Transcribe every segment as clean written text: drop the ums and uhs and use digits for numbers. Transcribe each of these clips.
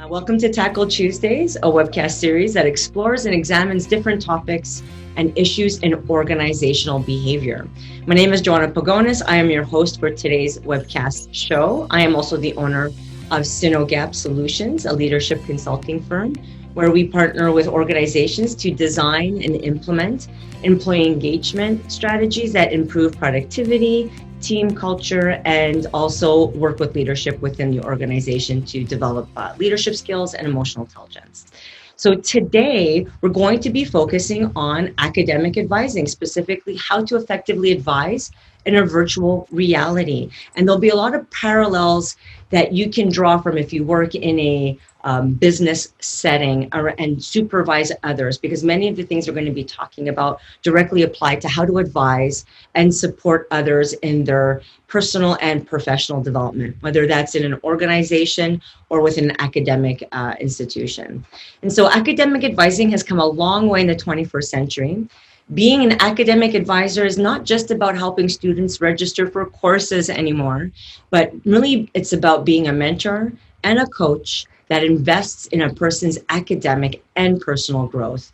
Welcome to Tackle Tuesdays, a webcast series that explores and examines different topics and issues in organizational behavior. My name is Joanna Pagonis. I am your host for today's webcast show. I am also the owner of Synogap Solutions, a leadership consulting firm where we partner with organizations to design and implement employee engagement strategies that improve productivity, team culture, and also work with leadership within the organization to develop leadership skills and emotional intelligence. So today we're going to be focusing on academic advising, specifically how to effectively advise in a virtual reality. And there'll be a lot of parallels that you can draw from if you work in a business setting and supervise others, because many of the things we're going to be talking about directly apply to how to advise and support others in their personal and professional development, whether that's in an organization or within an academic institution. And so academic advising has come a long way in the 21st century. Being an academic advisor is not just about helping students register for courses anymore, but really it's about being a mentor and a coach that invests in a person's academic and personal growth.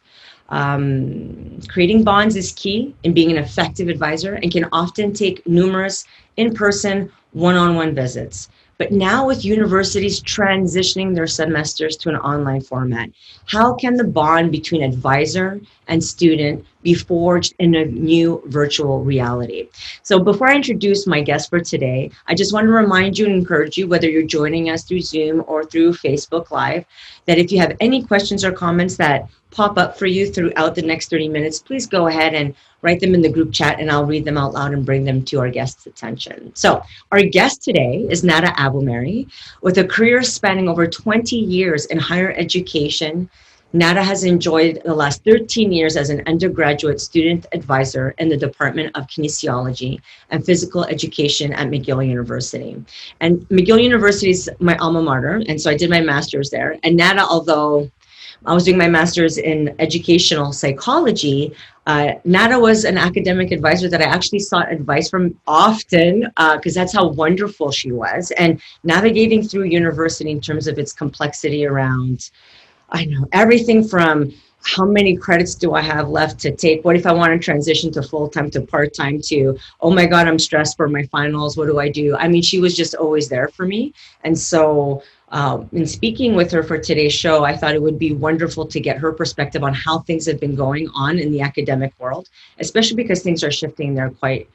Creating bonds is key in being an effective advisor and can often take numerous in-person, one-on-one visits. But now with universities transitioning their semesters to an online format, how can the bond between advisor and student be forged in a new virtual reality? So before I introduce my guest for today, I just want to remind you and encourage you, whether you're joining us through Zoom or through Facebook Live, that if you have any questions or comments that pop up for you throughout the next 30 minutes, please go ahead and write them in the group chat and I'll read them out loud and bring them to our guest's attention. So our guest today is Nada Abu-Merhy. With a career spanning over 20 years in higher education, Nada has enjoyed the last 13 years as an undergraduate student advisor in the Department of Kinesiology and Physical Education at McGill University. And McGill University is my alma mater, and so I did my master's there. And Nada, although I was doing my master's in educational psychology, Nada was an academic advisor that I actually sought advice from often because that's how wonderful she was. And navigating through university in terms of its complexity around, I know, everything from how many credits do I have left to take? What if I want to transition to full-time to part-time to, oh my God, I'm stressed for my finals. What do I do? I mean, she was just always there for me. And so in speaking with her for today's show, I thought it would be wonderful to get her perspective on how things have been going on in the academic world, especially because things are shifting there quite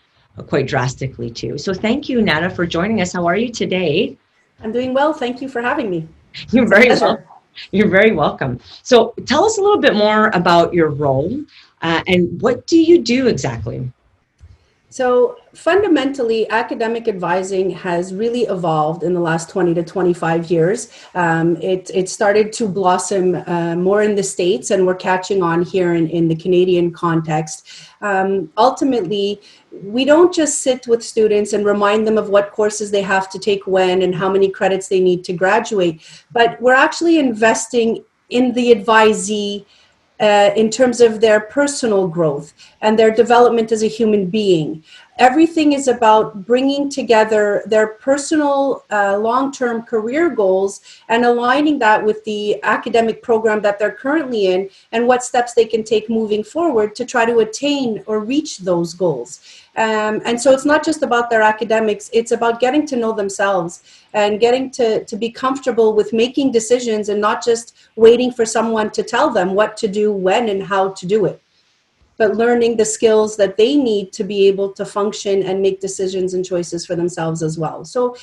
drastically too. So thank you, Nada, for joining us. How are you today? I'm doing well. Thank you for having me. You're very welcome. You're very welcome. So tell us a little bit more about your role and what do you do exactly? So fundamentally, academic advising has really evolved in the last 20 to 25 years. It started to blossom more in the States, and we're catching on here in the Canadian context. Ultimately, we don't just sit with students and remind them of what courses they have to take when and how many credits they need to graduate, but we're actually investing in the advisee in terms of their personal growth and their development as a human being. Everything is about bringing together their personal long-term career goals and aligning that with the academic program that they're currently in and what steps they can take moving forward to try to attain or reach those goals. And so it's not just about their academics, it's about getting to know themselves and getting to be comfortable with making decisions and not just waiting for someone to tell them what to do, when, and how to do it, but learning the skills that they need to be able to function and make decisions and choices for themselves as well. So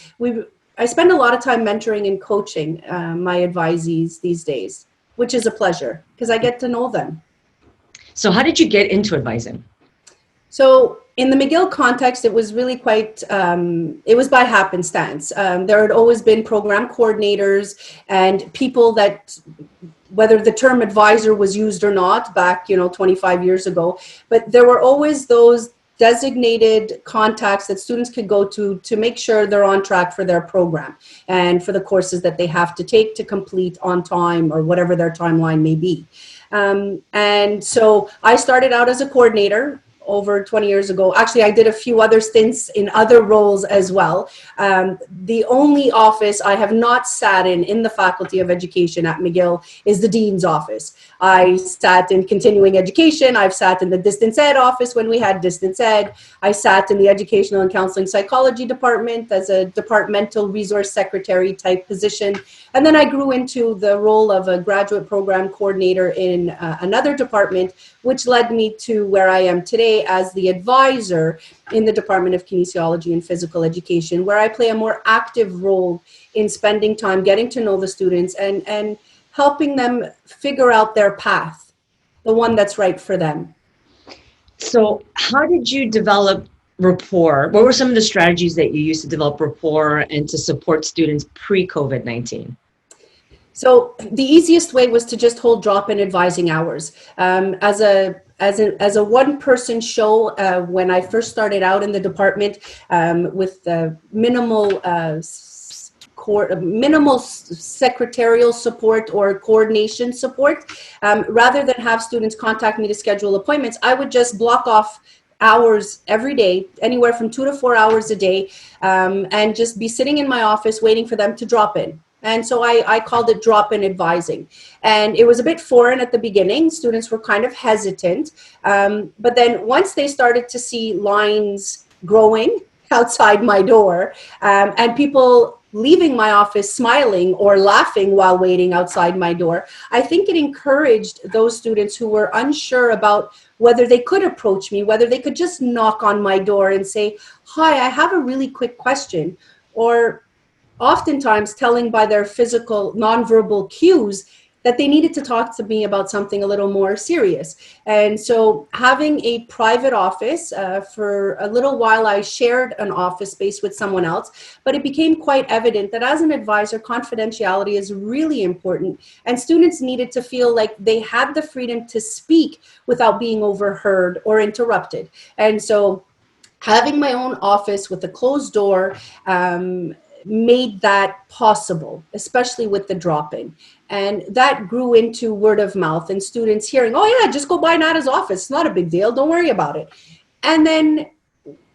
I spend a lot of time mentoring and coaching my advisees these days, which is a pleasure because I get to know them. So how did you get into advising? So in the McGill context, it was really quite, it was by happenstance. There had always been program coordinators and people that, whether the term advisor was used or not back, 25 years ago, but there were always those designated contacts that students could go to make sure they're on track for their program and for the courses that they have to take to complete on time or whatever their timeline may be. And so I started out as a coordinator over 20 years ago. Actually, I did a few other stints in other roles as well. The only office I have not sat in the Faculty of Education at McGill is the Dean's office. I sat in continuing education. I've sat in the distance ed office when we had distance ed. I sat in the educational and counseling psychology department as a departmental resource secretary type position. And then I grew into the role of a graduate program coordinator in another department, which led me to where I am today as the advisor in the Department of Kinesiology and Physical Education, where I play a more active role in spending time getting to know the students and helping them figure out their path, the one that's right for them. So how did you develop rapport? What were some of the strategies that you used to develop rapport and to support students pre-COVID-19? So the easiest way was to just hold drop-in advising hours. As a one-person show, when I first started out in the department, with minimal secretarial support or coordination support, rather than have students contact me to schedule appointments, I would just block off hours every day, anywhere from 2 to 4 hours a day, and just be sitting in my office waiting for them to drop in. And so I called it drop-in advising. And it was a bit foreign at the beginning. Students were kind of hesitant. But then once they started to see lines growing outside my door, and people leaving my office smiling or laughing while waiting outside my door, I think it encouraged those students who were unsure about whether they could approach me, whether they could just knock on my door and say, "Hi, I have a really quick question," or oftentimes telling by their physical nonverbal cues that they needed to talk to me about something a little more serious. And so having a private office, for a little while I shared an office space with someone else, but it became quite evident that as an advisor, confidentiality is really important, and students needed to feel like they had the freedom to speak without being overheard or interrupted. And so having my own office with a closed door made that possible, especially with the drop-in. And that grew into word of mouth and students hearing, "Oh yeah, just go by Nada's office. It's not a big deal. Don't worry about it." And then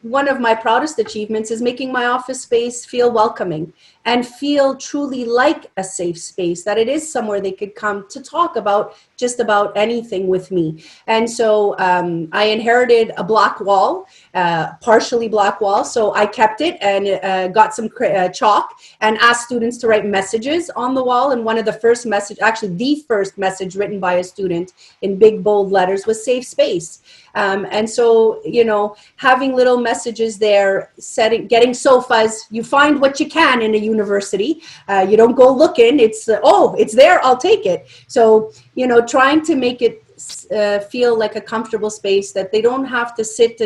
one of my proudest achievements is making my office space feel welcoming and feel truly like a safe space, that it is somewhere they could come to talk about just about anything with me. And so I inherited a black wall, partially black wall, so I kept it and got some chalk and asked students to write messages on the wall. And one of the first message, actually the first message written by a student in big bold letters was "safe space." And so, you know, having little messages there, getting sofas, you find what you can in a university. You don't go looking, it's, "Oh, it's there, I'll take it." So, you know, trying to make it feel like a comfortable space that they don't have to sit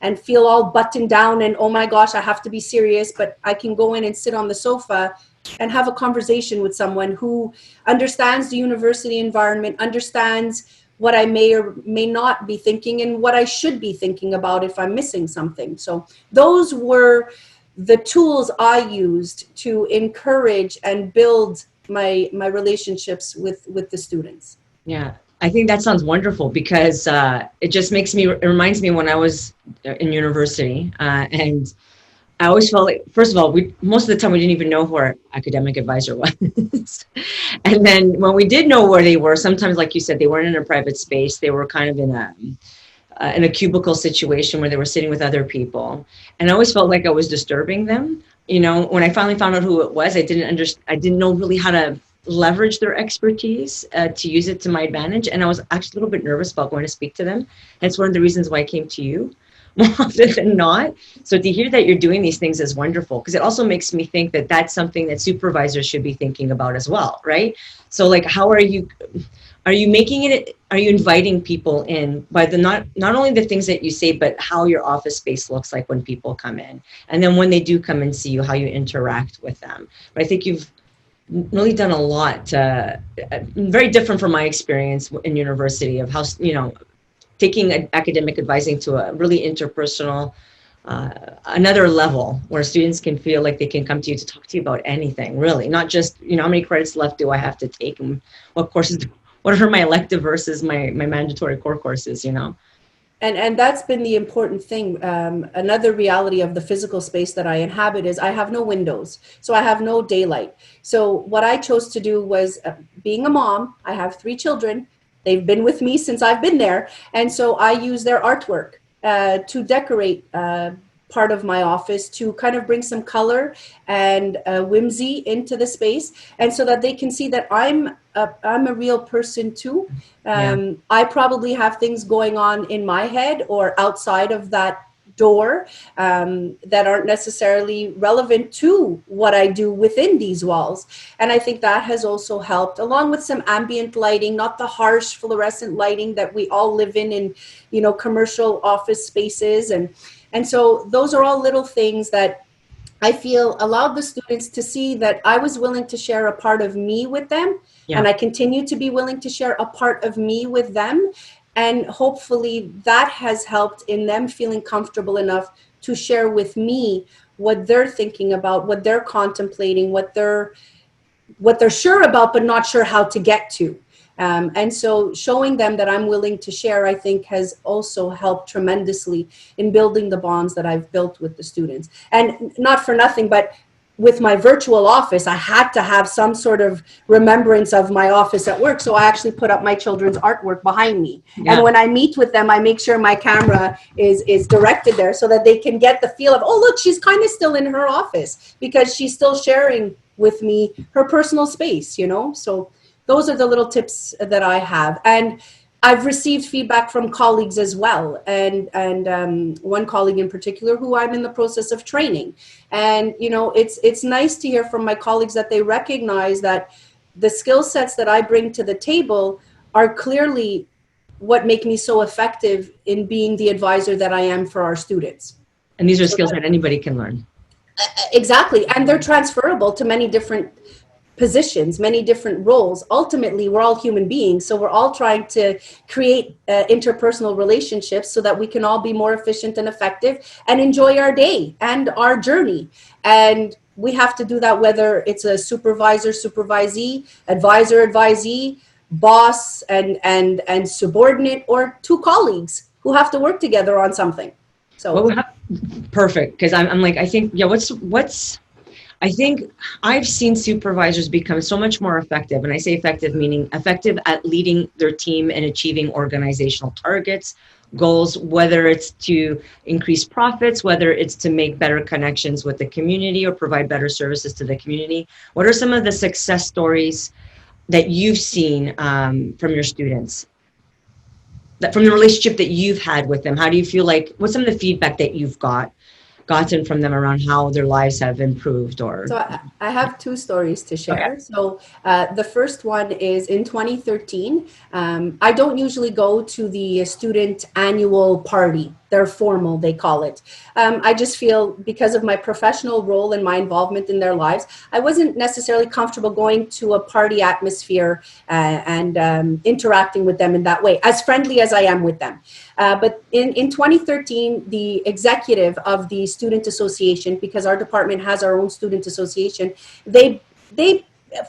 and feel all buttoned down and, "Oh my gosh, I have to be serious," but I can go in and sit on the sofa and have a conversation with someone who understands the university environment, understands what I may or may not be thinking and what I should be thinking about if I'm missing something. So those were the tools I used to encourage and build my relationships with the students. Yeah, I think that sounds wonderful because it reminds me when I was in university, and I always felt like, first of all, most of the time we didn't even know who our academic advisor was. And then when we did know where they were, sometimes, like you said, they weren't in a private space. They were kind of in a cubicle situation where they were sitting with other people. And I always felt like I was disturbing them. You know, when I finally found out who it was, I didn't know really how to leverage their expertise to use it to my advantage. And I was actually a little bit nervous about going to speak to them. That's one of the reasons why I came to you more often than not. So to hear that you're doing these things is wonderful, because it also makes me think that that's something that supervisors should be thinking about as well, right? So like, how are you making it, are you inviting people in by the not only the things that you say, but how your office space looks like when people come in, and then when they do come and see you, how you interact with them. But I think you've really done a lot, very different from my experience in university of how, you know, taking academic advising to a really interpersonal, another level where students can feel like they can come to you to talk to you about anything, really, not just, you know, how many credits left do I have to take and what courses, what are my elective versus my mandatory core courses, you know? And that's been the important thing. Another reality of the physical space that I inhabit is I have no windows, so I have no daylight. So what I chose to do was, being a mom, I have 3 children. They've been with me since I've been there, and so I use their artwork to decorate part of my office, to kind of bring some color and whimsy into the space, and so that they can see that I'm a real person too. Yeah. I probably have things going on in my head or outside of that door, that aren't necessarily relevant to what I do within these walls. And I think that has also helped, along with some ambient lighting, not the harsh fluorescent lighting that we all live in, commercial office spaces. And so those are all little things that I feel allowed the students to see that I was willing to share a part of me with them. Yeah. And I continue to be willing to share a part of me with them. And hopefully that has helped in them feeling comfortable enough to share with me what they're thinking about, what they're contemplating, what they're sure about, but not sure how to get to. And so showing them that I'm willing to share, I think, has also helped tremendously in building the bonds that I've built with the students. And not for nothing, but with my virtual office, I had to have some sort of remembrance of my office at work. So I actually put up my children's artwork behind me. Yeah. And when I meet with them, I make sure my camera is directed there so that they can get the feel of, oh, look, she's kind of still in her office, because she's still sharing with me her personal space, So those are the little tips that I have. And I've received feedback from colleagues as well. And one colleague in particular who I'm in the process of training. And, it's nice to hear from my colleagues that they recognize that the skill sets that I bring to the table are clearly what make me so effective in being the advisor that I am for our students. And these are skills that anybody can learn. Exactly. And they're transferable to many different positions, many different roles. Ultimately, we're all human beings, so we're all trying to create interpersonal relationships so that we can all be more efficient and effective and enjoy our day and our journey. And we have to do that whether it's a supervisor, supervisee, advisor, advisee, boss, and subordinate, or 2 colleagues who have to work together on something. So perfect, because I'm like, I think, yeah, I think I've seen supervisors become so much more effective. And I say effective, meaning effective at leading their team and achieving organizational targets, goals, whether it's to increase profits, whether it's to make better connections with the community or provide better services to the community. What are some of the success stories that you've seen from your students? From the relationship that you've had with them? How do you feel like, what's some of the feedback that you've gotten from them around how their lives have improved? Or so I have 2 stories to share. Okay. So the first one is in 2013. I don't usually go to the student annual party. They're formal, they call it. I just feel, because of my professional role and my involvement in their lives, I wasn't necessarily comfortable going to a party atmosphere and interacting with them in that way, as friendly as I am with them. But in 2013, the executive of the student association, because our department has our own student association, they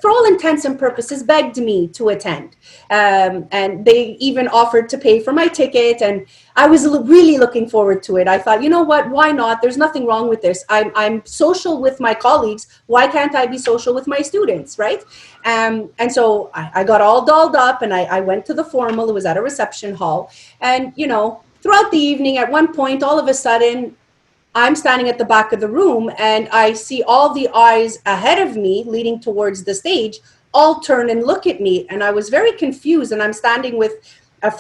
for all intents and purposes begged me to attend, and they even offered to pay for my ticket, and I was really looking forward to it. I thought, you know what, why not? There's nothing wrong with this. I'm social with my colleagues. Why can't I be social with my students, right? And so I got all dolled up, and I went to the formal. It was at a reception hall, and throughout the evening, at one point, all of a sudden, I'm standing at the back of the room, and I see all the eyes ahead of me leading towards the stage all turn and look at me. And I was very confused, and I'm standing with a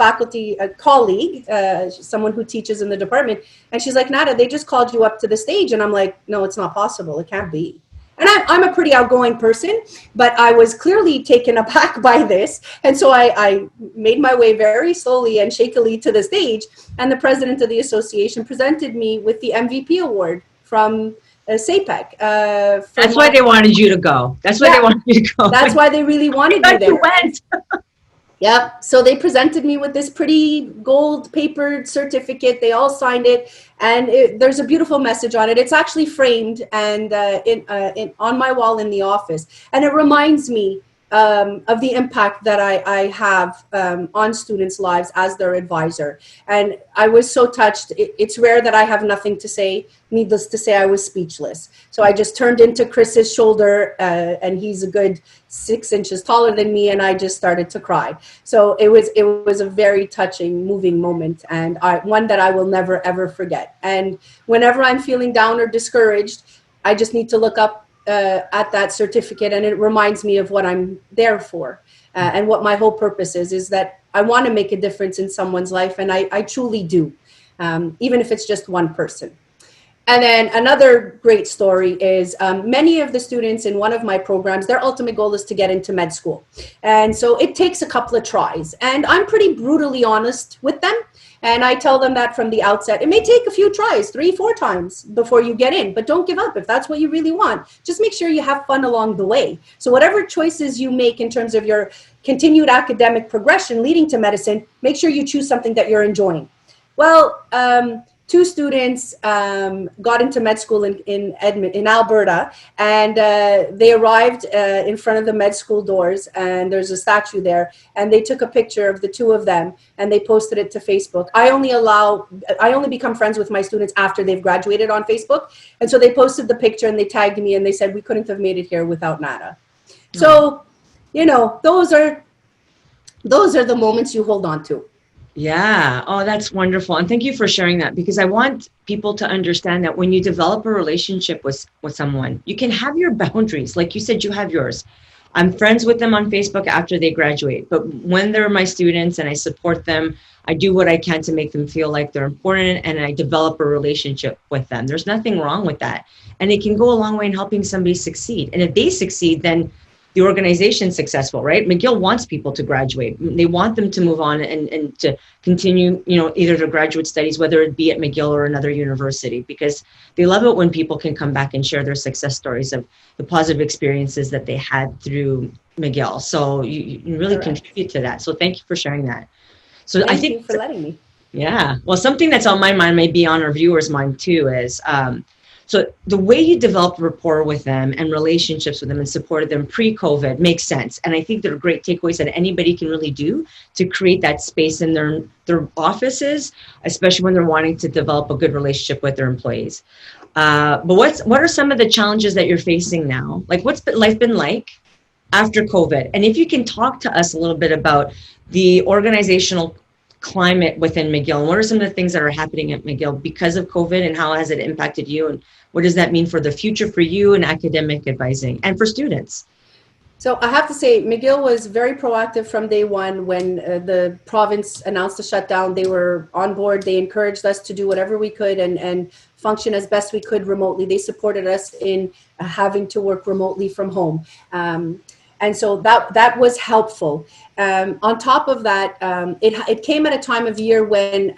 colleague, someone who teaches in the department. And she's like, Nada, they just called you up to the stage. And I'm like, no, it's not possible. It can't be. And I'm a pretty outgoing person, but I was clearly taken aback by this. And so I made my way very slowly and shakily to the stage. And the president of the association presented me with the MVP award from SAPEC. That's why they wanted you to go. That's why they wanted you to go. That's why they really wanted me there. You went. Yep. So they presented me with this pretty gold papered certificate. They all signed it, and there's a beautiful message on it. It's actually framed and on my wall in the office, and it reminds me of the impact that I have on students' lives as their advisor. And I was so touched. It's rare that I have nothing to say. Needless to say, I was speechless. So I just turned into Chris's shoulder, and he's a good 6 inches taller than me, and I just started to cry. So it was a very touching, moving moment, and one that I will never, ever forget. And whenever I'm feeling down or discouraged, I just need to look up at that certificate, and it reminds me of what I'm there for, and what my whole purpose is that I want to make a difference in someone's life, and I truly do, even if it's just one person. And then another great story is many of the students in one of my programs, their ultimate goal is to get into med school. And so it takes a couple of tries. And I'm pretty brutally honest with them. And I tell them that from the outset. It may take a few tries, 3-4 times before you get in, but don't give up if that's what you really want. Just make sure you have fun along the way. So whatever choices you make in terms of your continued academic progression leading to medicine, make sure you choose something that you're enjoying. Well, 2 students got into med school in Alberta, and they arrived in front of the med school doors, and there's a statue there, and they took a picture of the 2 of them and they posted it to Facebook. I only become friends with my students after they've graduated on Facebook, and so they posted the picture and they tagged me and they said we couldn't have made it here without Nada. So, you know, those are the moments you hold on to. Yeah. Oh, that's wonderful. And thank you for sharing that, because I want people to understand that when you develop a relationship with someone, you can have your boundaries. Like you said, you have yours. I'm friends with them on Facebook after they graduate, but when they're my students and I support them, I do what I can to make them feel like they're important, and I develop a relationship with them. There's nothing wrong with that. And it can go a long way in helping somebody succeed. And if they succeed, then the organization's successful, right? McGill wants people to graduate. They want them to move on and to continue, you know, either their graduate studies, whether it be at McGill or another university, because they love it when people can come back and share their success stories of the positive experiences that they had through McGill. So you really contribute to that. So thank you for sharing that. So Thank you for letting me. Yeah. Well, something that's on my mind, may be on our viewers' mind too, is so the way you developed rapport with them and relationships with them and supported them pre-COVID makes sense. And I think there are great takeaways that anybody can really do to create that space in their offices, especially when they're wanting to develop a good relationship with their employees. But what are some of the challenges that you're facing now? Like, what's life been like after COVID? And if you can talk to us a little bit about the organizational climate within McGill, and what are some of the things that are happening at McGill because of COVID, and how has it impacted you, and what does that mean for the future for you in academic advising and for students? So I have to say, McGill was very proactive from day one. When the province announced the shutdown, they were on board. They encouraged us to do whatever we could and function as best we could remotely. They supported us in having to work remotely from home. And so that was helpful. On top of that, it came at a time of year when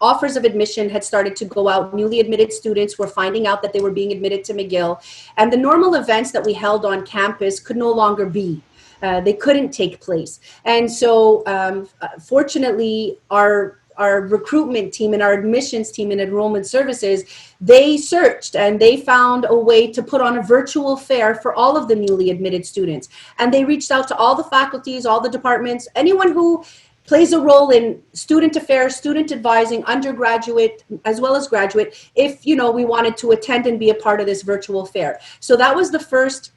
offers of admission had started to go out. Newly admitted students were finding out that they were being admitted to McGill. And the normal events that we held on campus could no longer be. They couldn't take place. And so fortunately, our recruitment team and our admissions team and enrollment services, they searched and they found a way to put on a virtual fair for all of the newly admitted students. And they reached out to all the faculties, all the departments, anyone who plays a role in student affairs, student advising, undergraduate, as well as graduate, if, you know, we wanted to attend and be a part of this virtual fair. So that was the first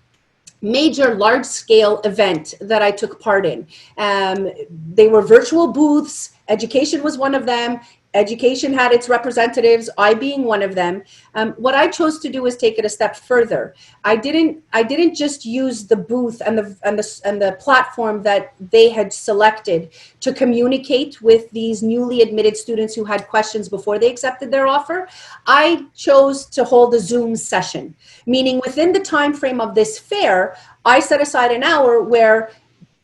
major large-scale event that I took part in. They were virtual booths. Education was one of them. Education had its representatives, I being one of them. What I chose to do is take it a step further. I didn't just use the booth and the platform that they had selected to communicate with these newly admitted students who had questions before they accepted their offer. I chose to hold a Zoom session, meaning within the time frame of this fair, I set aside an hour where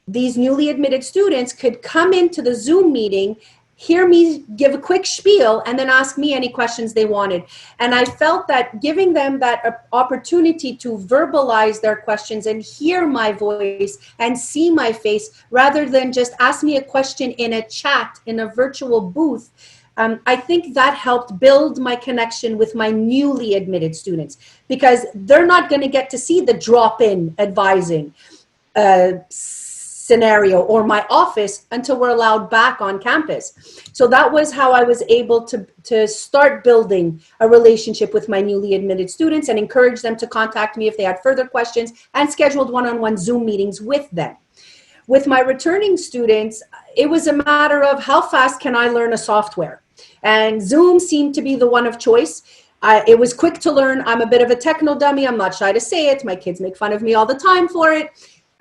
these newly admitted students could come into the Zoom meeting, hear me give a quick spiel, and then ask me any questions they wanted. And I felt that giving them that opportunity to verbalize their questions and hear my voice and see my face, rather than just ask me a question in a chat, in a virtual booth, I think that helped build my connection with my newly admitted students, because they're not going to get to see the drop-in advising. scenario or my office until we're allowed back on campus. So that was how I was able to start building a relationship with my newly admitted students and encourage them to contact me if they had further questions, and scheduled one-on-one Zoom meetings with them. With my returning students, it was a matter of how fast can I learn a software? And Zoom seemed to be the one of choice. It was quick to learn. I'm a bit of a techno dummy. I'm not shy to say it. My kids make fun of me all the time for it.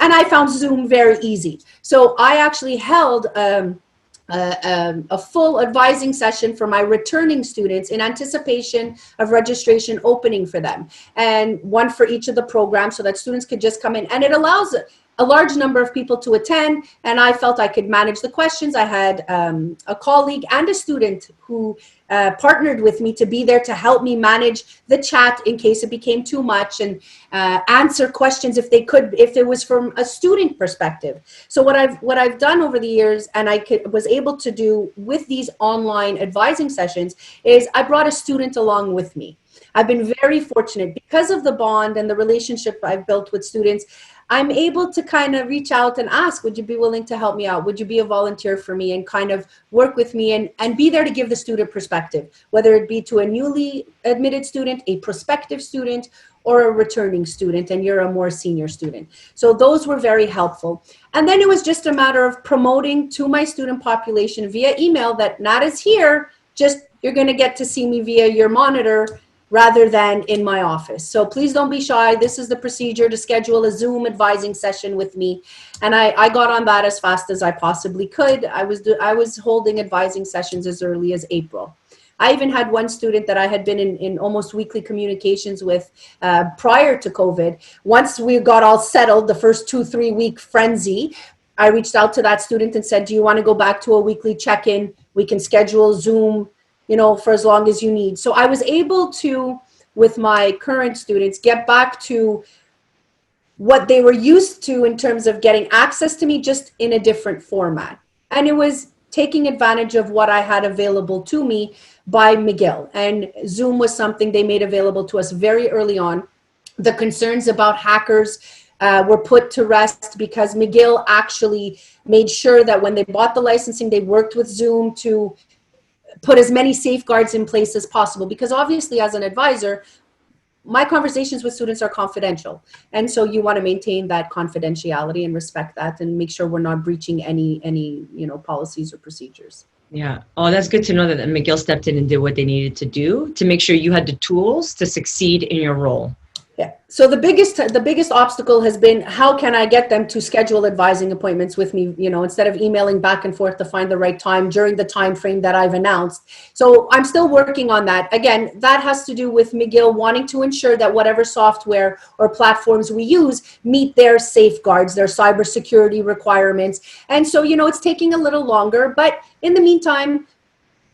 And I found Zoom very easy. So I actually held a full advising session for my returning students in anticipation of registration opening for them, and one for each of the programs so that students could just come in. And it allows a large number of people to attend, and I felt I could manage the questions. I had a colleague and a student who partnered with me to be there to help me manage the chat in case it became too much, and answer questions if it was from a student perspective. So what I've done over the years, and was able to do with these online advising sessions, is I brought a student along with me. I've been very fortunate because of the bond and the relationship I've built with students. I'm able to kind of reach out and ask, would you be willing to help me out? Would you be a volunteer for me, and kind of work with me and be there to give the student perspective, whether it be to a newly admitted student, a prospective student, or a returning student, and you're a more senior student. So those were very helpful. And then it was just a matter of promoting to my student population via email that Nada's here, just you're going to get to see me via your monitor rather than in my office. So please don't be shy. This is the procedure to schedule a Zoom advising session with me. And I got on that as fast as I possibly could. I was holding advising sessions as early as April. I even had one student that I had been in almost weekly communications with prior to COVID. Once we got all settled, the first 2-3 week frenzy, I reached out to that student and said, do you want to go back to a weekly check-in? We can schedule Zoom, for as long as you need. So I was able to, with my current students, get back to what they were used to in terms of getting access to me, just in a different format. And it was taking advantage of what I had available to me by McGill. And Zoom was something they made available to us very early on. The concerns about hackers were put to rest because McGill actually made sure that when they bought the licensing, they worked with Zoom to put as many safeguards in place as possible, because obviously as an advisor, my conversations with students are confidential. And so you want to maintain that confidentiality and respect that and make sure we're not breaching any policies or procedures. Yeah. Oh, that's good to know that McGill stepped in and did what they needed to do to make sure you had the tools to succeed in your role. Yeah. So the biggest obstacle has been, how can I get them to schedule advising appointments with me, instead of emailing back and forth to find the right time during the time frame that I've announced. So I'm still working on that. Again, that has to do with McGill wanting to ensure that whatever software or platforms we use meet their safeguards, their cybersecurity requirements. And so, it's taking a little longer, but in the meantime,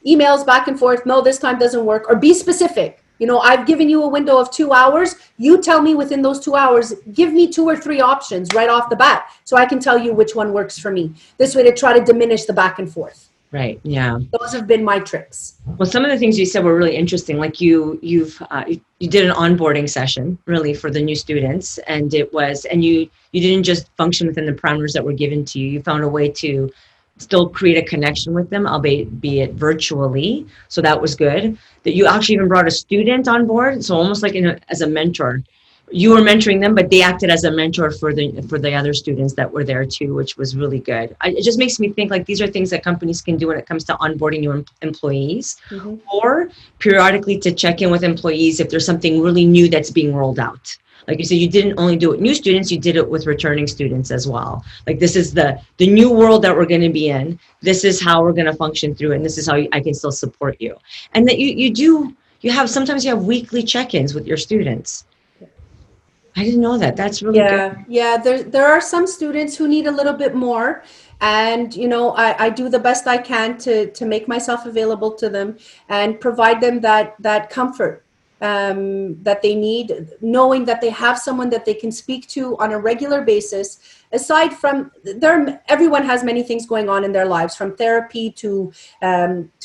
emails back and forth, no, this time doesn't work, or be specific. I've given you a window of 2 hours. You tell me within those 2 hours, give me 2 or 3 options right off the bat so I can tell you which one works for me. This way to try to diminish the back and forth. Right. Yeah. Those have been my tricks. Well, some of the things you said were really interesting. Like you did an onboarding session really for the new students, and you didn't just function within the parameters that were given to you. You found a way to still create a connection with them, albeit be it virtually. So that was good. That you actually even brought a student on board. So almost like as a mentor. You were mentoring them, but they acted as a mentor for the other students that were there too, which was really good. It just makes me think like these are things that companies can do when it comes to onboarding new employees, or periodically to check in with employees if there's something really new that's being rolled out. Like you said, you didn't only do it with new students, you did it with returning students as well. Like this is the new world that we're going to be in. This is how we're going to function through it. And this is how I can still support you. And that sometimes you have weekly check-ins with your students. I didn't know that. That's really good. Yeah. There are some students who need a little bit more. And, I do the best I can to make myself available to them and provide them that comfort. that they need, knowing that they have someone that they can speak to on a regular basis. Aside from everyone has many things going on in their lives, from therapy to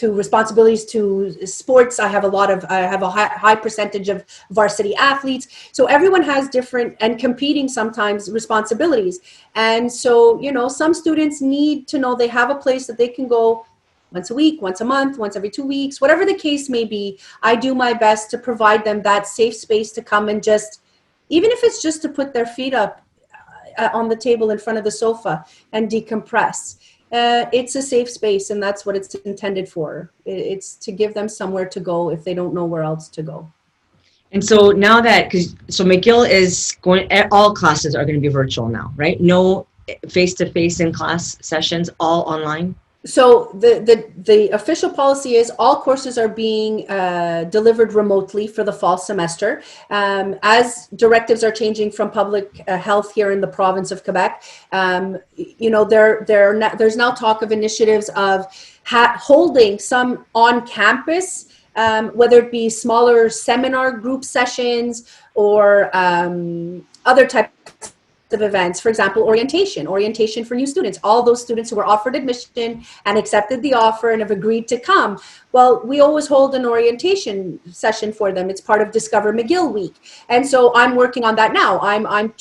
responsibilities to sports. I have a high percentage of varsity athletes, so everyone has different and competing sometimes responsibilities. And so, some students need to know they have a place that they can go once a week, once a month, once every 2 weeks, whatever the case may be. I do my best to provide them that safe space to come and just, even if it's just to put their feet up on the table in front of the sofa and decompress. It's a safe space, and that's what it's intended for. It's to give them somewhere to go if they don't know where else to go. And so now that, so McGill is going, all classes are going to be virtual now, right? No face-to-face in class sessions, all online? So the official policy is all courses are being delivered remotely for the fall semester. As directives are changing from public health here in the province of Quebec, there's now talk of initiatives of holding some on campus, whether it be smaller seminar group sessions or other types of events. For example, orientation for new students, all those students who were offered admission and accepted the offer and have agreed to come. Well, we always hold an orientation session for them. It's part of Discover McGill Week. And so I'm working on that now. I'm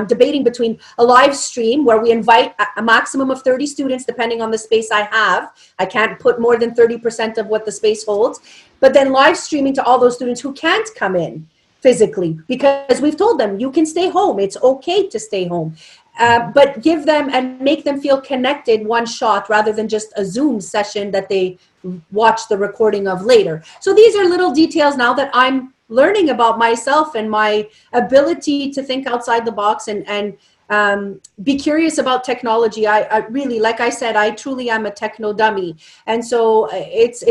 debating between a live stream where we invite a maximum of 30 students, depending on the space I have. I can't put more than 30% of what the space holds, but then live streaming to all those students who can't come in physically, because we've told them you can stay home. It's okay to stay home, but give them and make them feel connected one shot rather than just a Zoom session that they watch the recording of later. So these are little details now that I'm learning about myself and my ability to think outside the box and be curious about technology. I really, like I said, I truly am a techno dummy. And so it's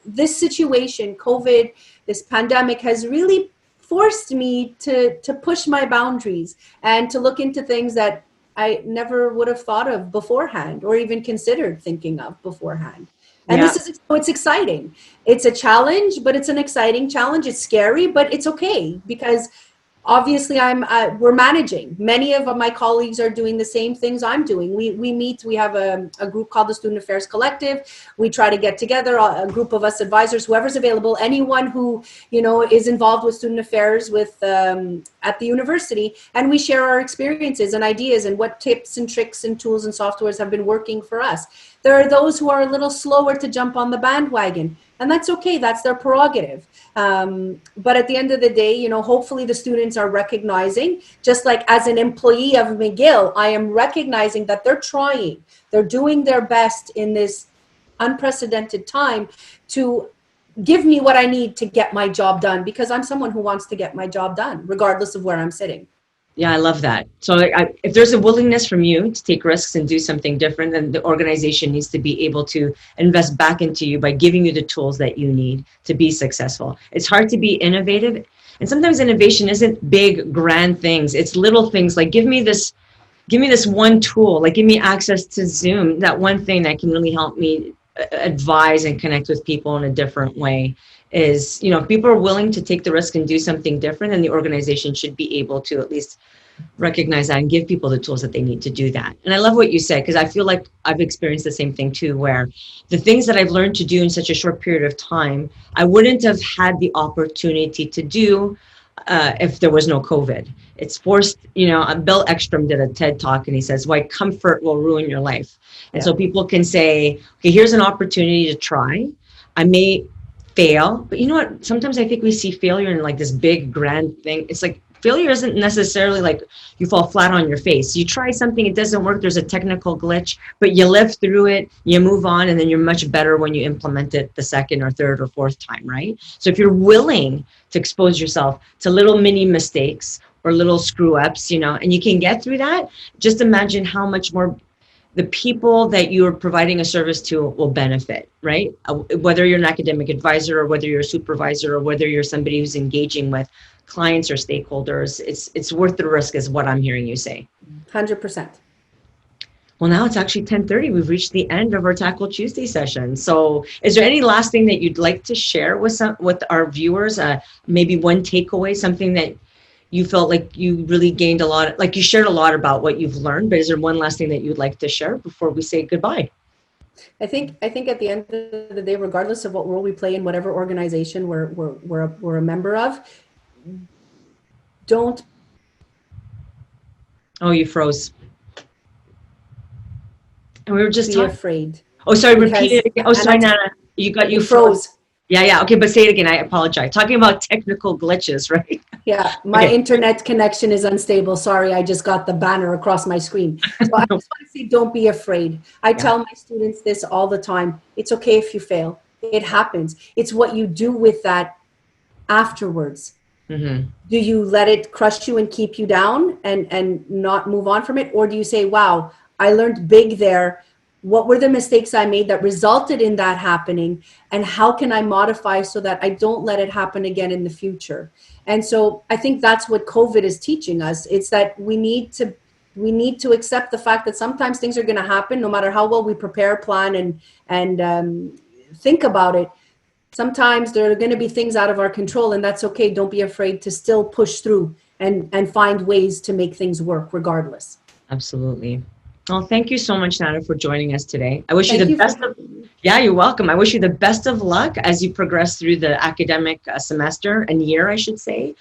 this situation, COVID, this pandemic has really forced me to push my boundaries and to look into things that I never would have thought of beforehand or even considered thinking of beforehand. And it's exciting. It's a challenge, but it's an exciting challenge. It's scary, but it's okay, because obviously we're managing. Many of my colleagues are doing the same things I'm doing. We meet, we have a group called the Student Affairs Collective. We try to get together, a group of us advisors, whoever's available, anyone who, is involved with student affairs at the university, and we share our experiences and ideas and what tips and tricks and tools and softwares have been working for us. There are those who are a little slower to jump on the bandwagon, and that's okay. That's their prerogative. But at the end of the day, hopefully the students are recognizing, just like as an employee of McGill, I am recognizing that they're trying, they're doing their best in this unprecedented time to give me what I need to get my job done, because I'm someone who wants to get my job done, regardless of where I'm sitting. Yeah, I love that. So if there's a willingness from you to take risks and do something different, then the organization needs to be able to invest back into you by giving you the tools that you need to be successful. It's hard to be innovative. And sometimes innovation isn't big, grand things. It's little things like, give me this one tool, like give me access to Zoom, that one thing that can really help me advise and connect with people in a different way. Is, if people are willing to take the risk and do something different, then the organization should be able to at least recognize that and give people the tools that they need to do that. And I love what you said, because I feel like I've experienced the same thing too, where the things that I've learned to do in such a short period of time, I wouldn't have had the opportunity to do if there was no COVID. It's forced, Bill Ekstrom did a TED talk and he says, why comfort will ruin your life. And so people can say, okay, here's an opportunity to try. I may fail, but you know what? Sometimes I think we see failure in like this big grand thing. It's like failure isn't necessarily like you fall flat on your face. You try something, it doesn't work, there's a technical glitch, but you live through it, you move on, and then you're much better when you implement it the second or third or fourth time, right? So if you're willing to expose yourself to little mini mistakes or little screw ups, and you can get through that, just imagine how much more the people that you are providing a service to will benefit, right? Whether you're an academic advisor or whether you're a supervisor or whether you're somebody who's engaging with clients or stakeholders, it's worth the risk is what I'm hearing you say. 100%. Well, now it's actually 10:30. We've reached the end of our Tackle Tuesday session. So is there any last thing that you'd like to share with our viewers? Maybe one takeaway, something that you felt like you really gained a lot, like you shared a lot about what you've learned, but is there one last thing that you'd like to share before we say goodbye? I think at the end of the day, regardless of what role we play in whatever organization we're a member of, don't Oh, you froze. And we were just be talking. afraid. Oh, sorry, repeat Because, it again. Oh, and sorry, Nana. You you froze. froze. Yeah. Okay, but say it again. I apologize. Talking about technical glitches, right? Yeah, my Okay. internet connection is unstable. Sorry, I just got the banner across my screen. So I just want to say, don't be afraid. I tell my students this all the time. It's okay if you fail. It happens. It's what you do with that afterwards. Mm-hmm. Do you let it crush you and keep you down and not move on from it? Or do you say, wow, I learned big there. What were the mistakes I made that resulted in that happening? And how can I modify so that I don't let it happen again in the future? And so I think that's what COVID is teaching us. It's that we need to accept the fact that sometimes things are going to happen, no matter how well we prepare, plan, and think about it. Sometimes there are going to be things out of our control, and that's okay. Don't be afraid to still push through and find ways to make things work regardless. Absolutely. Well, thank you so much, Nana, for joining us today. I wish you Thank the you best of. Yeah, you're welcome. I wish you the best of luck as you progress through the academic semester and year, I should say.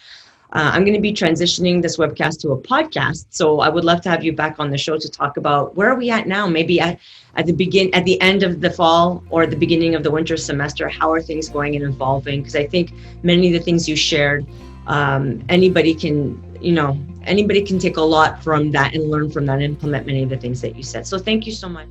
I'm going to be transitioning this webcast to a podcast, so I would love to have you back on the show to talk about where are we at now, maybe at the end of the fall or the beginning of the winter semester. How are things going and evolving? Because I think many of the things you shared, anybody can take a lot from that and learn from that and implement many of the things that you said. So thank you so much.